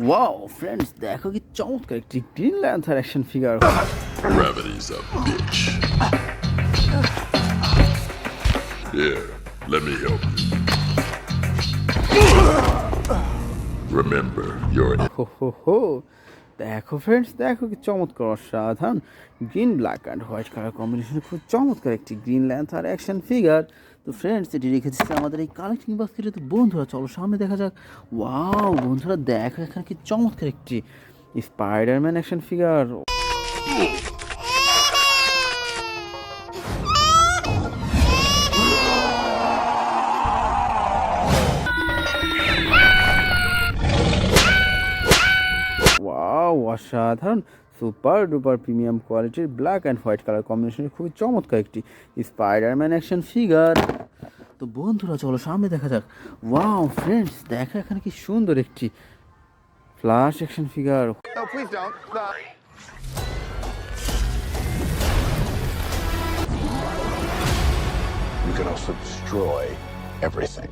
Wow friends, দেখো কি চমৎকার একটি Green Lantern action figure. Gravity's a bitch. Here, let me help you. Remember, you're an হো, দেখো ফ্রেন্ডস, দেখো কি চমৎকার অসাধারণ green black and white colour combination, খুব চমৎকার একটি গ্রিন ল্যান্থার অ্যাকশন ফিগার। তো ফ্রেন্ডস, এটি রেখেছি আমাদের এই কালেক্টিং বাস্কেটে। তো বন্ধুরা চলো সামনে দেখা যাক। ওয়াও বন্ধুরা, দেখো এখানে কি চমৎকার একটি স্পাইডারম্যান অ্যাকশন ফিগার। ওয়াও অসাধারণ সুপার ডুপার প্রিমিয়াম কোয়ালিটির black and white colour combination, খুবই চমৎকার একটি স্পাইডারম্যান অ্যাকশন ফিগার। তো বন্ধুরা চলো সামনে দেখা যাক। ওয়াও ফ্রেন্ডস, দেখো এখানে কি সুন্দর একটি flash action figure. No, please don't. You can also destroy everything.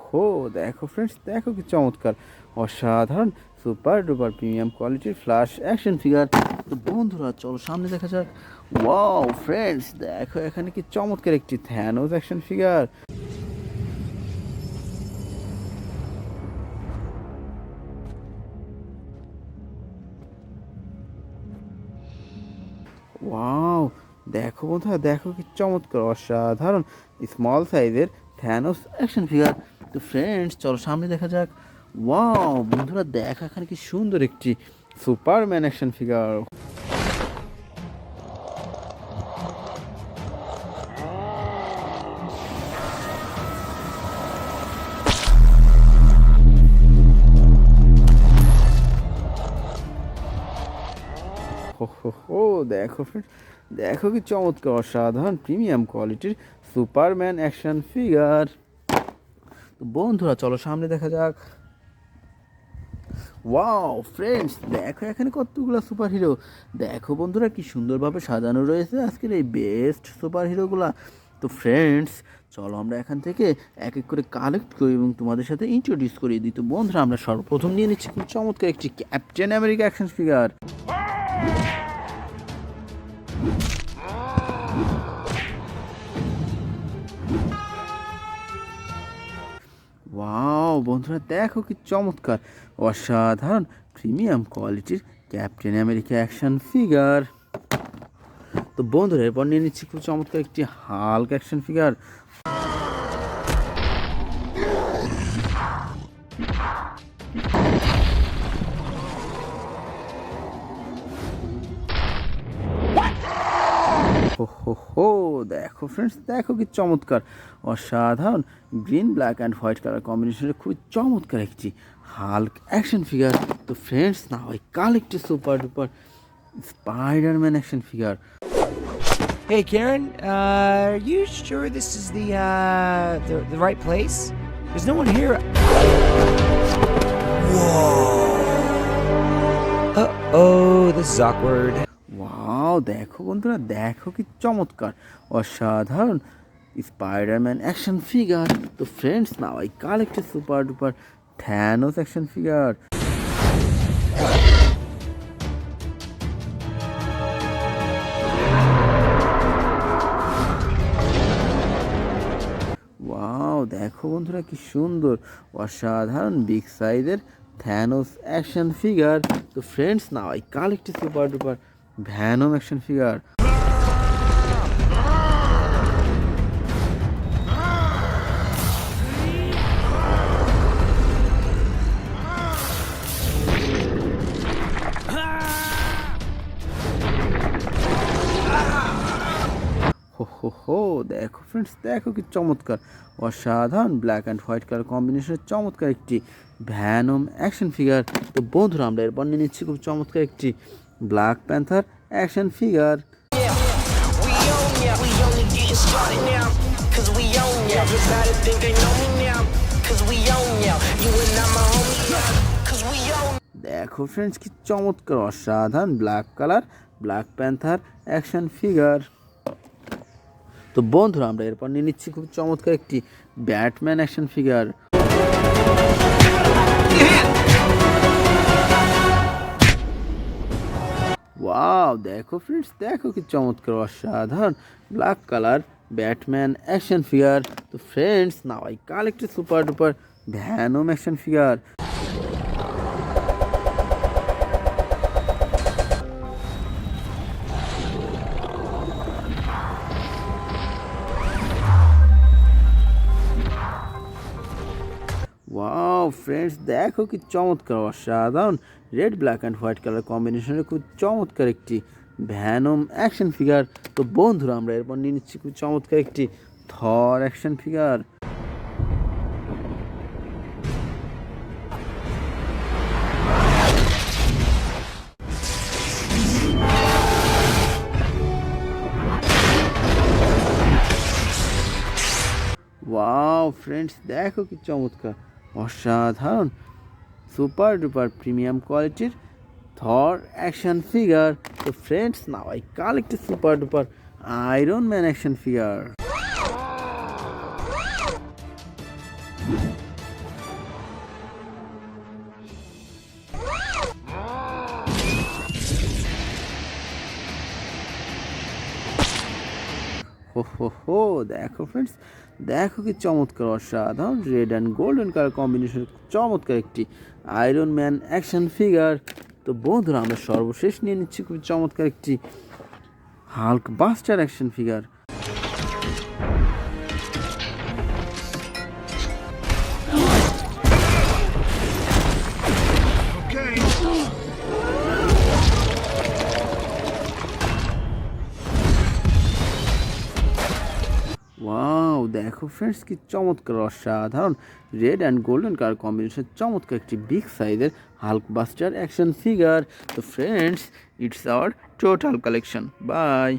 হো, দেখো ফ্রেন্ডস, দেখো কি চমৎকার অসাধারণ সুপার ডুপার প্রিমিয়াম কোয়ালিটির ফ্ল্যাশ অ্যাকশন ফিগার। তো বন্ধুরা চলো সামনে দেখা যাক। ওয়াও ফ্রেন্ডস, দেখো এখানে কি চমৎকার একটি থ্যানোস অ্যাকশন ফিগার। ওয়াও দেখো বন্ধুরা, দেখো কি চমৎকার অসাধারণ স্মল সাইজের থ্যানোস অ্যাকশন ফিগার। তো ফ্রেন্ডস চলো সামনে দেখা যাক। ওয়াও বন্ধুরা, দেখো এখানে কি সুন্দর একটি সুপারম্যান অ্যাকশন ফিগার। হো, দেখো ফ্রেন্ডস, দেখো কি চমৎকার অসাধারণ প্রিমিয়াম কোয়ালিটির সুপারম্যান অ্যাকশন ফিগার। তো বন্ধুরা চলো সামনে দেখা যাক। ওয়াও ফ্রেন্ডস, দেখো এখানে কতগুলো সুপার হিরো। দেখো বন্ধুরা কি সুন্দরভাবে সাজানো রয়েছে আজকের এই বেস্ট সুপার হিরোগুলা। তো ফ্রেন্ডস চলো আমরা এখান থেকে এক এক করে কালেক্ট করি এবং তোমাদের সাথে ইন্ট্রোডিউস করিয়ে দিই। তো বন্ধুরা আমরা সর্বপ্রথম নিয়ে নিচ্ছি খুব চমৎকার একটি captain America action figure. Wow বন্ধুরা, দেখো কি চমৎকার অসাধারণ প্রিমিয়াম কোয়ালিটির ক্যাপ্টেন আমেরিকা অ্যাকশন ফিগার। তো বন্ধুরা এরপর নিয়ে নিচ্ছি খুব চমৎকার একটি হাল্ক অ্যাকশন ফিগার। হো, দেখো ফ্রেন্ডস, দেখো কি চমৎকার অসাধারণ green black and white colour কম্বিনেশনের খুবই চমৎকার একটি হাল্ক অ্যাকশন ফিগার। তো ফ্রেন্ডস না হয় collect super duper Spiderman action figure. Hey Karen, are you sure this is the right place? There's no one here. Whoa. Uh-oh, this is awkward. Wow দেখো বন্ধুরা, দেখো কি চমৎকার অসাধারণ স্পাইডারম্যান অ্যাকশন ফিগার। তো friends now I collect super duper Thanos action figure. Wow দেখো বন্ধুরা কি সুন্দর অসাধারণ বিগ সাইজের থ্যানোস অ্যাকশন ফিগার। তো friends now I collect super duper Venom action figure. হো, দেখো ফ্রেন্ডস, দেখো কি চমৎকার অসাধারণ ব্ল্যাক অ্যান্ড হোয়াইট কালার কম্বিনেশনের চমৎকার একটি ভ্যানম অ্যাকশন ফিগার। তো বন্ধুরা আমরা এরপর নিয়ে নিচ্ছি খুব চমৎকার একটি ব্ল্যাক প্যান্থার অ্যাকশন ফিগার। দেখো ফ্রেন্ডস কি চমৎকার অসাধারণ black colour Black Panther action figure. তো বন্ধুরা আমরা এরপর নিয়ে নিচ্ছি খুব চমৎকার একটি ব্যাটম্যান অ্যাকশন ফিগার। ওয়াও, দেখো ফ্রেন্ডস, দেখো কি চমৎকার অসাধারণ black colour Batman action figure. তো friends, now I collected super duper Venom action figure. Wow friends, দেখো কি চমৎকার অসাধারণ red black and white colour কম্বিনেশনের খুব চমৎকার একটি ভ্যানম অ্যাকশন ফিগার। তো বন্ধুরা, আমরা এরপর নিয়ে নিচ্ছি খুব চমৎকার একটি থর অ্যাকশন ফিগার। ওয়াও ফ্রেন্ডস, দেখো কি চমৎকার অসাধারণ সুপার ডুপার প্রিমিয়াম কোয়ালিটির থর অ্যাকশন ফিগার। তো friends, now I collected super duper iron man action figure. হো হো হো, দেখো ফ্রেন্ডস, দেখো কি চমৎকার অসাধারণ red and golden colour combination চমৎকার একটি আয়রন ম্যান অ্যাকশন ফিগার। তো বন্ধুরা, আমরা সর্বশেষ নিয়ে নিচ্ছি খুব চমৎকার একটি Hulk buster action figure. Wow, দেখো ফ্রেন্ডস, কি চমৎকার অসাধারণ red and golden colour combination চমৎকার একটি বিগ সাইজের হাল্ক বাস্টার অ্যাকশন ফিগার। তো friends, it's our total collection. By.